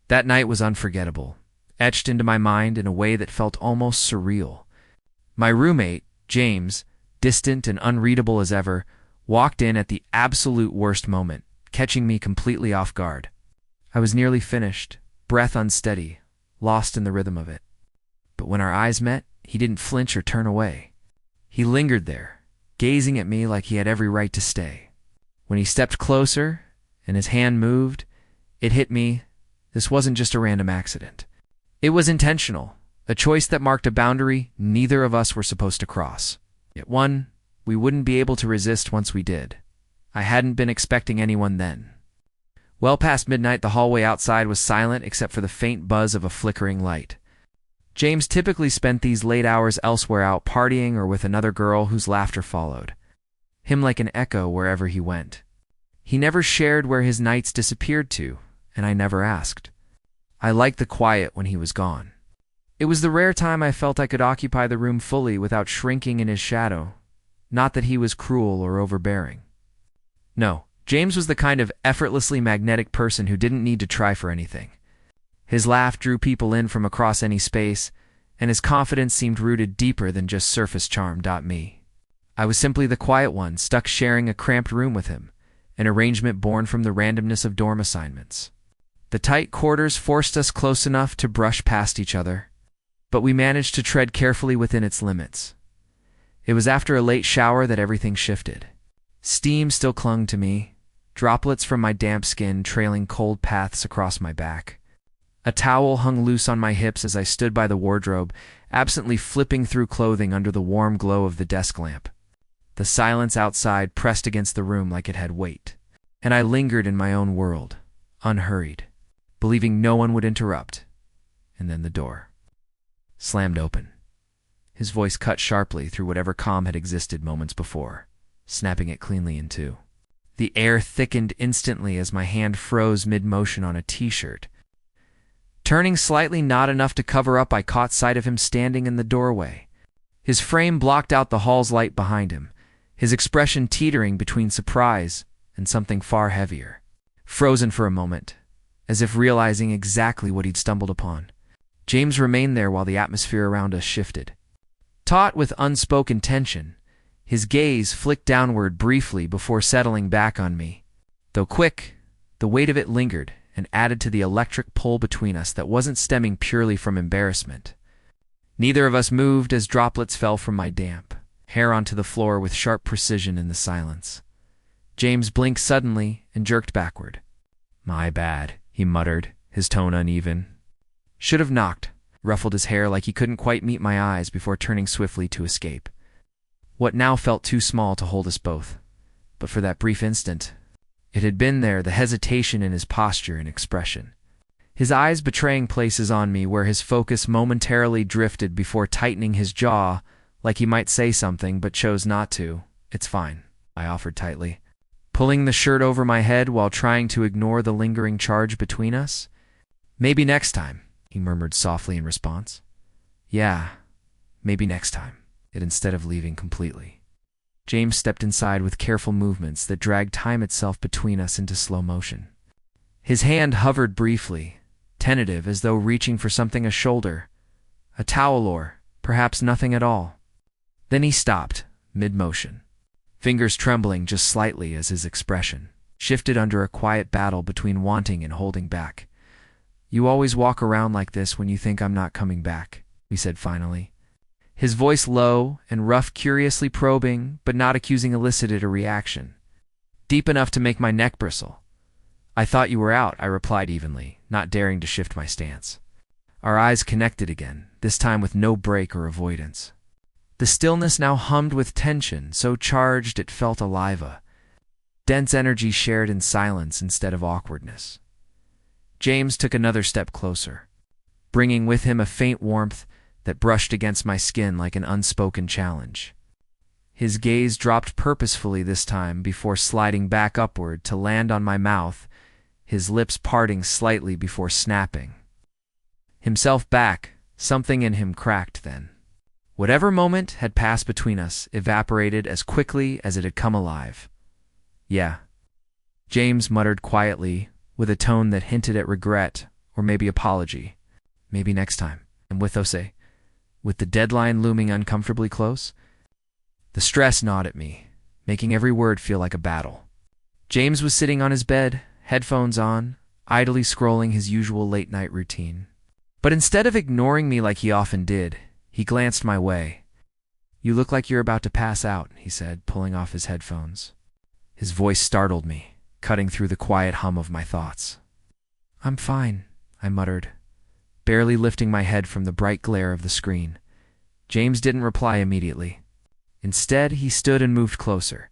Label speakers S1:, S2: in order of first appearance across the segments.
S1: That night was unforgettable, etched into my mind in a way that felt almost surreal. My roommate, James, distant and unreadable as ever, walked in at the absolute worst moment, catching me completely off guard. I was nearly finished, breath unsteady, lost in the rhythm of it. But when our eyes met, he didn't flinch or turn away. He lingered there, gazing at me like he had every right to stay. When he stepped closer and his hand moved, it hit me. This wasn't just a random accident. It was intentional, a choice that marked a boundary neither of us were supposed to cross. Yet one we wouldn't be able to resist once we did. I hadn't been expecting anyone then. Well past midnight, the hallway outside was silent except for the faint buzz of a flickering light. James typically spent these late hours elsewhere, out partying or with another girl whose laughter followed him like an echo wherever he went. He never shared where his nights disappeared to, and I never asked. I liked the quiet when he was gone. It was the rare time I felt I could occupy the room fully without shrinking in his shadow. Not that he was cruel or overbearing. No, James was the kind of effortlessly magnetic person who didn't need to try for anything. His laugh drew people in from across any space, and his confidence seemed rooted deeper than just surface charm. Me. I was simply the quiet one, stuck sharing a cramped room with him, an arrangement born from the randomness of dorm assignments. The tight quarters forced us close enough to brush past each other, but we managed to tread carefully within its limits. It was after a late shower that everything shifted. Steam still clung to me, droplets from my damp skin trailing cold paths across my back. A towel hung loose on my hips as I stood by the wardrobe, absently flipping through clothing under the warm glow of the desk lamp. The silence outside pressed against the room like it had weight, and I lingered in my own world, unhurried, believing no one would interrupt. And then the door slammed open. His voice cut sharply through whatever calm had existed moments before, snapping it cleanly in two. The air thickened instantly as my hand froze mid-motion on a t-shirt. Turning slightly, not enough to cover up, I caught sight of him standing in the doorway. His frame blocked out the hall's light behind him, his expression teetering between surprise and something far heavier. Frozen for a moment, as if realizing exactly what he'd stumbled upon, James remained there while the atmosphere around us shifted. Taut with unspoken tension, his gaze flicked downward briefly before settling back on me. Though quick, the weight of it lingered and added to the electric pull between us that wasn't stemming purely from embarrassment. Neither of us moved as droplets fell from my damp hair onto the floor with sharp precision in the silence. James blinked suddenly and jerked backward. "My bad," he muttered, his tone uneven. "Should have knocked," ruffled his hair like he couldn't quite meet my eyes before turning swiftly to escape. What now felt too small to hold us both. But for that brief instant, it had been there, the hesitation in his posture and expression. His eyes betraying places on me where his focus momentarily drifted before tightening his jaw, like he might say something but chose not to. "It's fine," I offered tightly, pulling the shirt over my head while trying to ignore the lingering charge between us. "Maybe next time," he murmured softly in response. "Yeah, maybe next time," instead of leaving completely. James stepped inside with careful movements that dragged time itself between us into slow motion. His hand hovered briefly, tentative as though reaching for something, a shoulder, a towel, or perhaps nothing at all. Then he stopped, mid-motion, fingers trembling just slightly as his expression shifted under a quiet battle between wanting and holding back. "You always walk around like this when you think I'm not coming back," he said finally. His voice low and rough, curiously probing, but not accusing, elicited a reaction, deep enough to make my neck bristle. "I thought you were out," I replied evenly, not daring to shift my stance. Our eyes connected again, this time with no break or avoidance. The stillness now hummed with tension, so charged it felt alive, a dense energy shared in silence instead of awkwardness. James took another step closer, bringing with him a faint warmth that brushed against my skin like an unspoken challenge. His gaze dropped purposefully this time before sliding back upward to land on my mouth, his lips parting slightly before snapping himself back. Something in him cracked then. Whatever moment had passed between us evaporated as quickly as it had come alive. "Yeah," James muttered quietly, with a tone that hinted at regret Or maybe apology. Maybe next time. And with Jose, with the deadline looming uncomfortably close, the stress gnawed at me, making every word feel like a battle. James was sitting on his bed, headphones on, idly scrolling his usual late-night routine. But instead of ignoring me like he often did, he glanced my way. "You look like you're about to pass out," he said, pulling off his headphones. His voice startled me, cutting through the quiet hum of my thoughts. "I'm fine," I muttered, barely lifting my head from the bright glare of the screen. James didn't reply immediately. Instead, he stood and moved closer,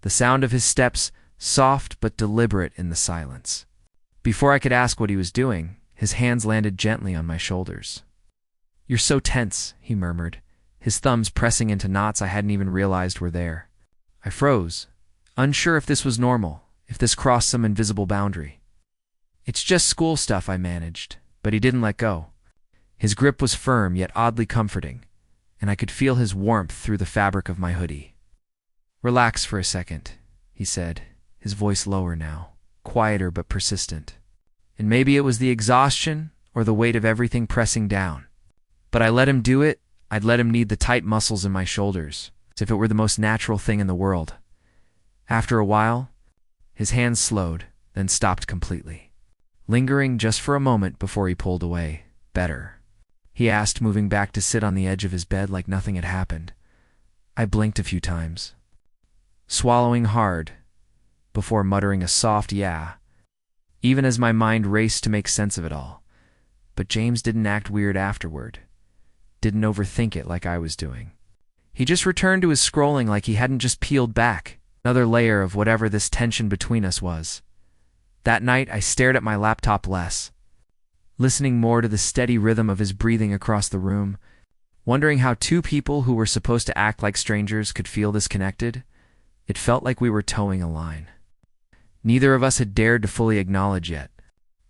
S1: the sound of his steps soft but deliberate in the silence. Before I could ask what he was doing, his hands landed gently on my shoulders. "You're so tense," he murmured, his thumbs pressing into knots I hadn't even realized were there. I froze, unsure if this was normal, if this crossed some invisible boundary. "It's just school stuff," I managed, but he didn't let go. His grip was firm yet oddly comforting, and I could feel his warmth through the fabric of my hoodie. "Relax for a second," he said, his voice lower now, quieter but persistent. And maybe it was the exhaustion or the weight of everything pressing down. But I let him do it. I'd let him knead the tight muscles in my shoulders, as if it were the most natural thing in the world. After a while, his hands slowed, then stopped completely, lingering just for a moment before he pulled away. "Better?" he asked, moving back to sit on the edge of his bed like nothing had happened. I blinked a few times, swallowing hard, before muttering a soft yeah, even as my mind raced to make sense of it all. But James didn't act weird afterward, didn't overthink it like I was doing. He just returned to his scrolling like he hadn't just peeled back another layer of whatever this tension between us was. That night, I stared at my laptop less, listening more to the steady rhythm of his breathing across the room, wondering how two people who were supposed to act like strangers could feel this connected. It felt like we were towing a line neither of us had dared to fully acknowledge yet.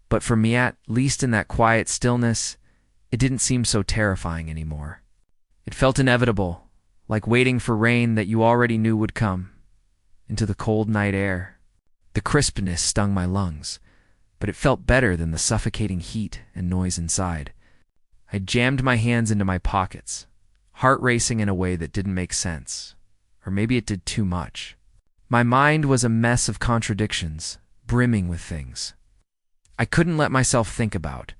S1: But for me, at least in that quiet stillness, it didn't seem so terrifying anymore. It felt inevitable, like waiting for rain that you already knew would come, into the cold night air. The crispness stung my lungs, but it felt better than the suffocating heat and noise inside. I jammed my hands into my pockets, heart racing in a way that didn't make sense. Or maybe it did too much. My mind was a mess of contradictions, brimming with things I couldn't let myself think about.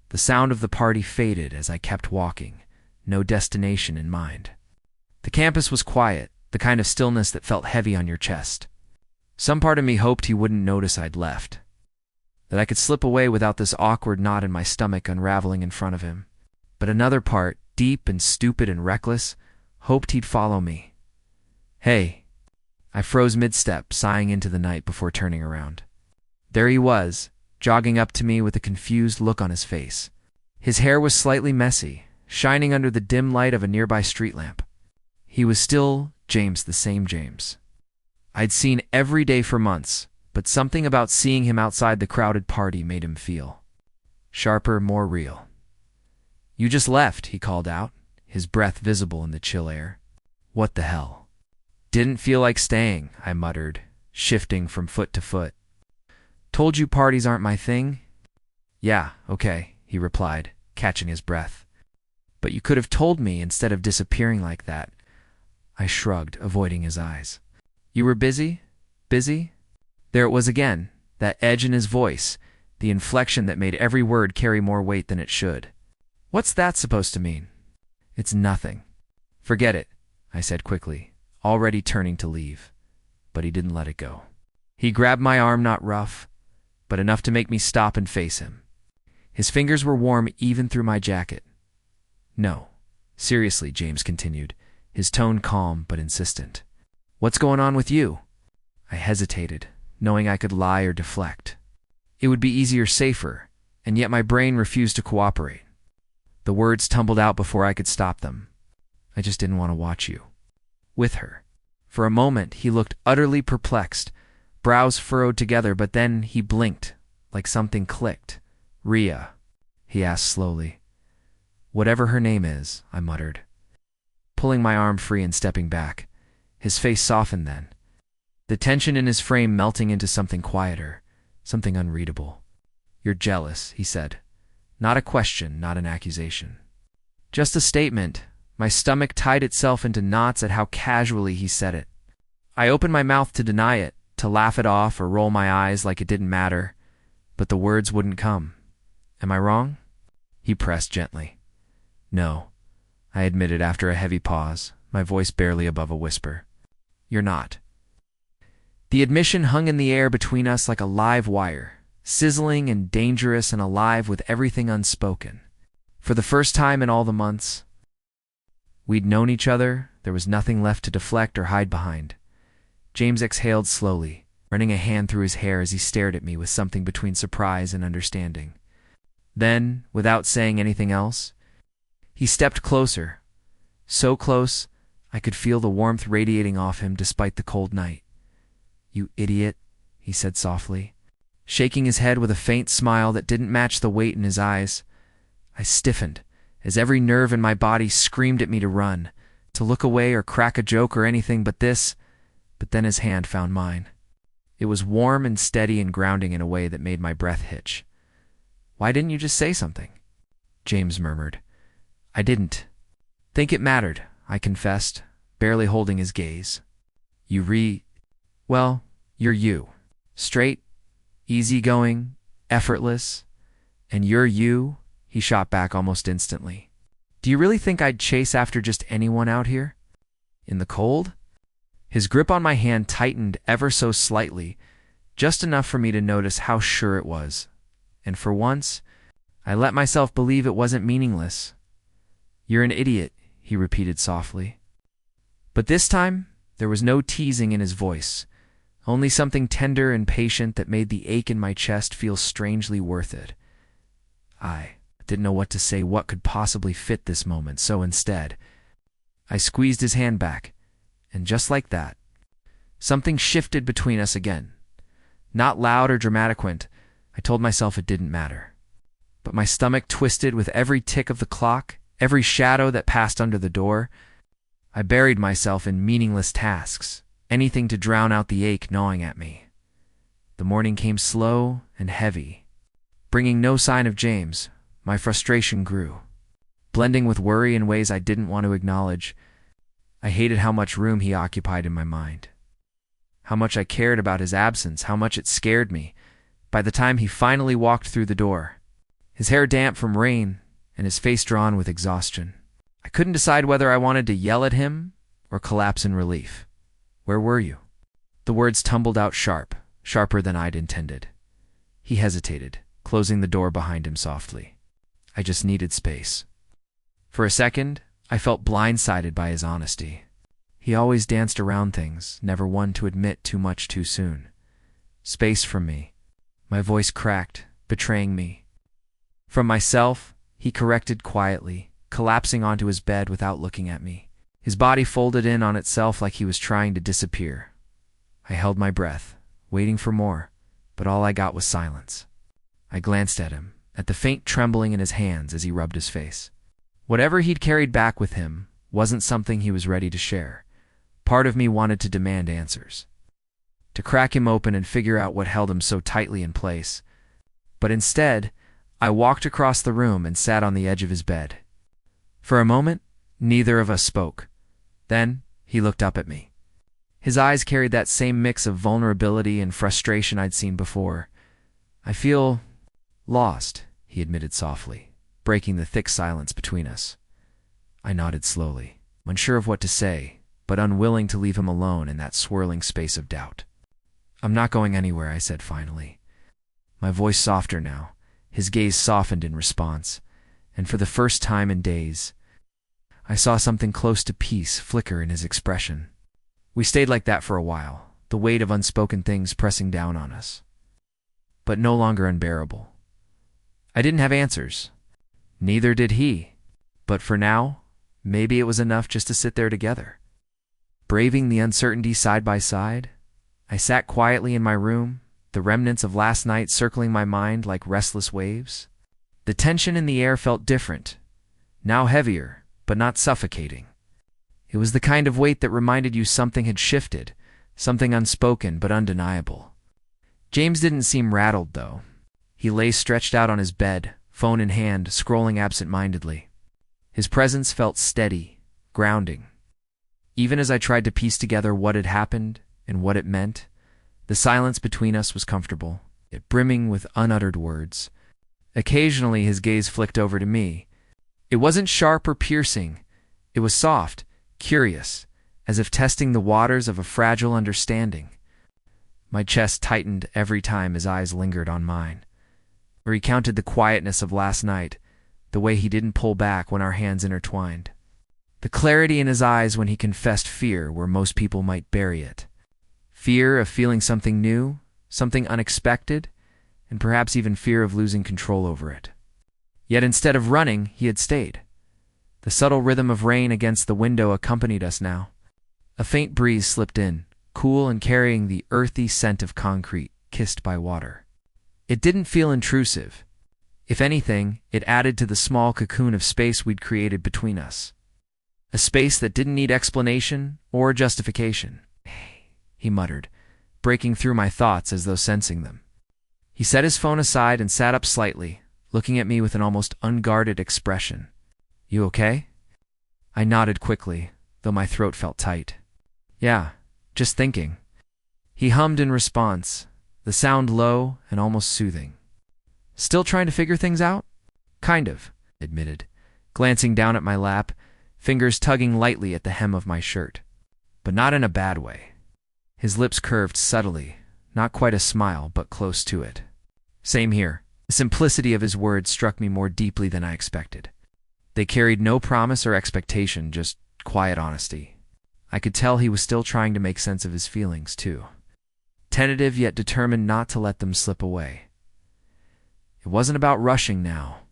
S1: The sound of the party faded as I kept walking, no destination in mind. The campus was quiet, the kind of stillness that felt heavy on your chest. Some part of me hoped he wouldn't notice I'd left, that I could slip away without this awkward knot in my stomach unraveling in front of him. But another part, deep and stupid and reckless, hoped he'd follow me. "Hey." I froze mid-step, sighing into the night before turning around. There he was, jogging up to me with a confused look on his face. His hair was slightly messy, shining under the dim light of a nearby street lamp. He was still James, the same James I'd seen every day for months, but something about seeing him outside the crowded party made him feel sharper, more real. "You just left," he called out, his breath visible in the chill air. "What the hell?" "Didn't feel like staying," I muttered, shifting from foot to foot. "Told you parties aren't my thing?" "Yeah, okay," he replied, catching his breath. "But you could have told me instead of disappearing like that." I shrugged, avoiding his eyes. "You were busy? Busy?" There it was again, that edge in his voice, the inflection that made every word carry more weight than it should. "What's that supposed to mean?" "It's nothing. Forget it," I said quickly, already turning to leave. But he didn't let it go. He grabbed my arm, not rough, but enough to make me stop and face him. His fingers were warm even through my jacket. "No, seriously," James continued, his tone calm but insistent. "What's going on with you?" I hesitated, knowing I could lie or deflect. It would be easier, safer, and yet my brain refused to cooperate. The words tumbled out before I could stop them. "I just didn't want to watch you with her." For a moment, he looked utterly perplexed, brows furrowed together, but then he blinked, like something clicked. "Rhea," he asked slowly. "Whatever her name is," I muttered, pulling my arm free and stepping back. His face softened then, the tension in his frame melting into something quieter, something unreadable. "You're jealous," he said, Not a question, not an accusation. Just a statement. My stomach tied itself into knots at how casually he said it. I opened my mouth to deny it, to laugh it off or roll my eyes like it didn't matter, but the words wouldn't come. Am I wrong? He pressed gently. No, I admitted after a heavy pause, my voice barely above a whisper. You're not. The admission hung in the air between us like a live wire, sizzling and dangerous and alive with everything unspoken. For the first time in all the months we'd known each other, there was nothing left to deflect or hide behind. James exhaled slowly, running a hand through his hair as he stared at me with something between surprise and understanding. Then, without saying anything else, he stepped closer, so close I could feel the warmth radiating off him despite the cold night. You idiot, he said softly, shaking his head with a faint smile that didn't match the weight in his eyes. I stiffened, as every nerve in my body screamed at me to run, to look away or crack a joke or anything but this, but then his hand found mine. It was warm and steady and grounding in a way that made my breath hitch. Why didn't you just say something? James murmured. I didn't think it mattered, I confessed, barely holding his gaze. Well, you're you. Straight, easygoing, effortless. And you're you, he shot back almost instantly. Do you really think I'd chase after just anyone out here? In the cold? His grip on my hand tightened ever so slightly, just enough for me to notice how sure it was. And for once, I let myself believe it wasn't meaningless. You're an idiot, he repeated softly. But this time, there was no teasing in his voice, only something tender and patient that made the ache in my chest feel strangely worth it. I didn't know what to say, what could possibly fit this moment, so instead, I squeezed his hand back, and just like that, something shifted between us again. Not loud or dramatiquent, I told myself it didn't matter. But my stomach twisted with every tick of the clock, every shadow that passed under the door. I buried myself in meaningless tasks, anything to drown out the ache gnawing at me. The morning came slow and heavy. Bringing no sign of James, my frustration grew. Blending with worry in ways I didn't want to acknowledge, I hated how much room he occupied in my mind. How much I cared about his absence, how much it scared me. By the time he finally walked through the door, his hair damp from rain and his face drawn with exhaustion, I couldn't decide whether I wanted to yell at him or collapse in relief. Where were you? The words tumbled out sharper than I'd intended. He hesitated, closing the door behind him softly. I just needed space. For a second, I felt blindsided by his honesty. He always danced around things, never one to admit too much too soon. Space from me. My voice cracked, betraying me. From myself, he corrected quietly, collapsing onto his bed without looking at me. His body folded in on itself like he was trying to disappear. I held my breath, waiting for more, but all I got was silence. I glanced at him, at the faint trembling in his hands as he rubbed his face. Whatever he'd carried back with him wasn't something he was ready to share. Part of me wanted to demand answers, to crack him open and figure out what held him so tightly in place. But instead, I walked across the room and sat on the edge of his bed. For a moment, neither of us spoke. Then, he looked up at me. His eyes carried that same mix of vulnerability and frustration I'd seen before. I feel lost, he admitted softly, breaking the thick silence between us. I nodded slowly, unsure of what to say, but unwilling to leave him alone in that swirling space of doubt. I'm not going anywhere, I said finally. My voice softer now, his gaze softened in response, and for the first time in days, I saw something close to peace flicker in his expression. We stayed like that for a while, the weight of unspoken things pressing down on us, but no longer unbearable. I didn't have answers. Neither did he. But for now, maybe it was enough just to sit there together. Braving the uncertainty side by side, I sat quietly in my room, the remnants of last night circling my mind like restless waves. The tension in the air felt different, now heavier, but not suffocating. It was the kind of weight that reminded you something had shifted, something unspoken but undeniable. James didn't seem rattled, though. He lay stretched out on his bed, phone in hand, scrolling absent-mindedly. His presence felt steady, grounding. Even as I tried to piece together what had happened and what it meant, the silence between us was comfortable, yet brimming with unuttered words. Occasionally his gaze flicked over to me. It wasn't sharp or piercing. It was soft, curious, as if testing the waters of a fragile understanding. My chest tightened every time his eyes lingered on mine. I recounted the quietness of last night, the way he didn't pull back when our hands intertwined. The clarity in his eyes when he confessed fear where most people might bury it. Fear of feeling something new, something unexpected, and perhaps even fear of losing control over it. Yet instead of running, he had stayed. The subtle rhythm of rain against the window accompanied us now. A faint breeze slipped in, cool and carrying the earthy scent of concrete kissed by water. It didn't feel intrusive. If anything, it added to the small cocoon of space we'd created between us. A space that didn't need explanation or justification. "Hey," he muttered, breaking through my thoughts as though sensing them. He set his phone aside and sat up slightly, looking at me with an almost unguarded expression. "You okay?" I nodded quickly, though my throat felt tight. "Yeah, just thinking." He hummed in response, the sound low and almost soothing. "Still trying to figure things out?" "Kind of," I admitted, glancing down at my lap, fingers tugging lightly at the hem of my shirt. "But not in a bad way." His lips curved subtly, not quite a smile, but close to it. "Same here." The simplicity of his words struck me more deeply than I expected. They carried no promise or expectation, just quiet honesty. I could tell he was still trying to make sense of his feelings, too. Tentative yet determined not to let them slip away. It wasn't about rushing now.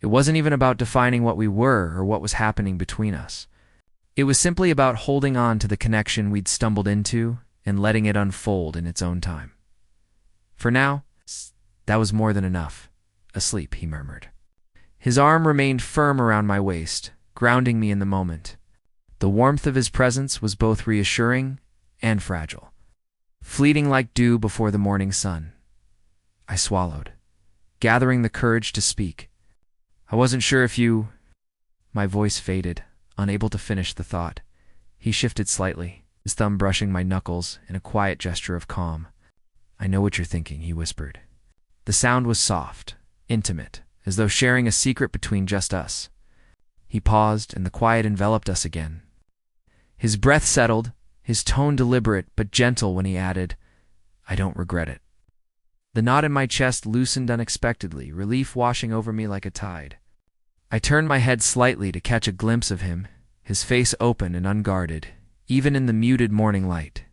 S1: It wasn't even about defining what we were or what was happening between us. It was simply about holding on to the connection we'd stumbled into and letting it unfold in its own time. For now, that was more than enough. "Asleep," he murmured. His arm remained firm around my waist, grounding me in the moment. The warmth of his presence was both reassuring and fragile, fleeting like dew before the morning sun. I swallowed, gathering the courage to speak. "I wasn't sure if you—" My voice faded, unable to finish the thought. He shifted slightly, his thumb brushing my knuckles in a quiet gesture of calm. "I know what you're thinking," he whispered. The sound was soft, intimate, as though sharing a secret between just us. He paused, and the quiet enveloped us again. His breath settled, his tone deliberate but gentle when he added, "I don't regret it." The knot in my chest loosened unexpectedly, relief washing over me like a tide. I turned my head slightly to catch a glimpse of him, his face open and unguarded, even in the muted morning light.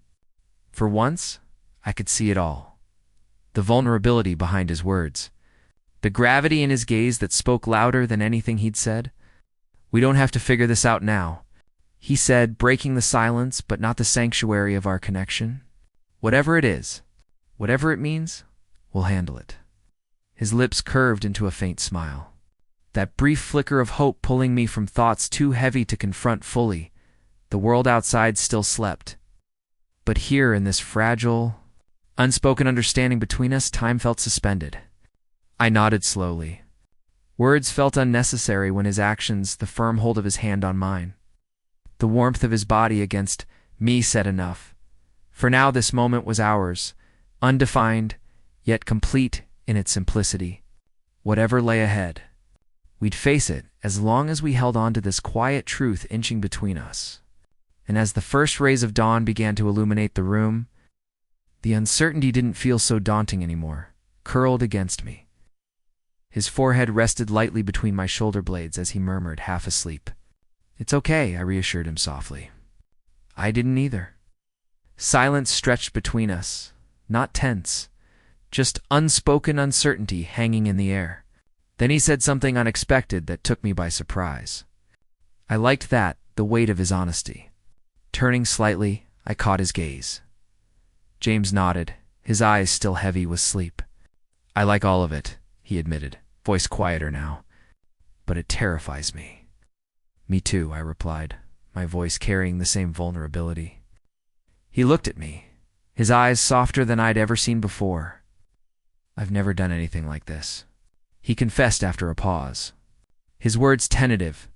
S1: For once, I could see it all. The vulnerability behind his words. The gravity in his gaze that spoke louder than anything he'd said. "We don't have to figure this out now," he said, breaking the silence but not the sanctuary of our connection. "Whatever it is, whatever it means, we'll handle it." His lips curved into a faint smile. That brief flicker of hope pulling me from thoughts too heavy to confront fully. The world outside still slept. But here in this fragile, unspoken understanding between us, time felt suspended. I nodded slowly. Words felt unnecessary when his actions, the firm hold of his hand on mine. The warmth of his body against me said enough. For now this moment was ours, undefined, yet complete in its simplicity. Whatever lay ahead, we'd face it as long as we held on to this quiet truth inching between us. And as the first rays of dawn began to illuminate the room, the uncertainty didn't feel so daunting anymore, curled against me. His forehead rested lightly between my shoulder blades as he murmured, half asleep. "It's okay," I reassured him softly. I didn't either. Silence stretched between us, not tense, just unspoken uncertainty hanging in the air. Then he said something unexpected that took me by surprise. I liked that, the weight of his honesty. Turning slightly, I caught his gaze. James nodded, his eyes still heavy with sleep. "I like all of it," he admitted, voice quieter now. "But it terrifies me." "Me too," I replied, my voice carrying the same vulnerability. He looked at me, his eyes softer than I'd ever seen before. "I've never done anything like this," he confessed after a pause, his words tentative,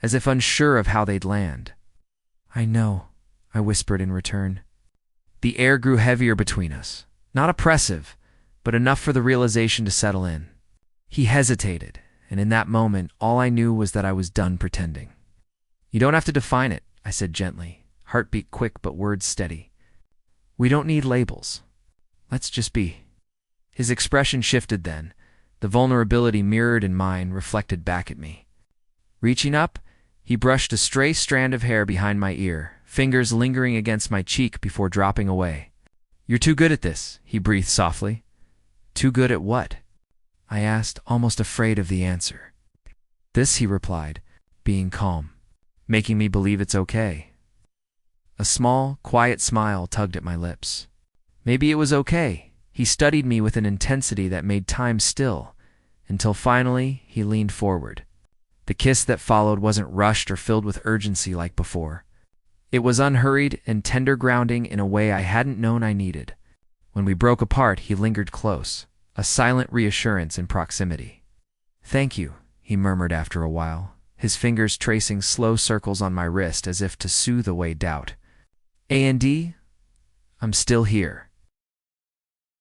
S1: as if unsure of how they'd land. "I know," I whispered in return. The air grew heavier between us, not oppressive, but enough for the realization to settle in. He hesitated, and in that moment, all I knew was that I was done pretending. "You don't have to define it," I said gently, heartbeat quick but words steady. "We don't need labels. Let's just be." His expression shifted then, the vulnerability mirrored in mine reflected back at me. Reaching up, he brushed a stray strand of hair behind my ear, fingers lingering against my cheek before dropping away. "You're too good at this," he breathed softly. "Too good at what?" I asked, almost afraid of the answer. "This," he replied, being calm, "making me believe it's okay." A small, quiet smile tugged at my lips. Maybe it was okay. He studied me with an intensity that made time still, until finally he leaned forward. The kiss that followed wasn't rushed or filled with urgency like before. It was unhurried and tender grounding in a way I hadn't known I needed. When we broke apart, he lingered close, a silent reassurance in proximity. "Thank you," he murmured after a while, his fingers tracing slow circles on my wrist as if to soothe away doubt. "And I'm still here."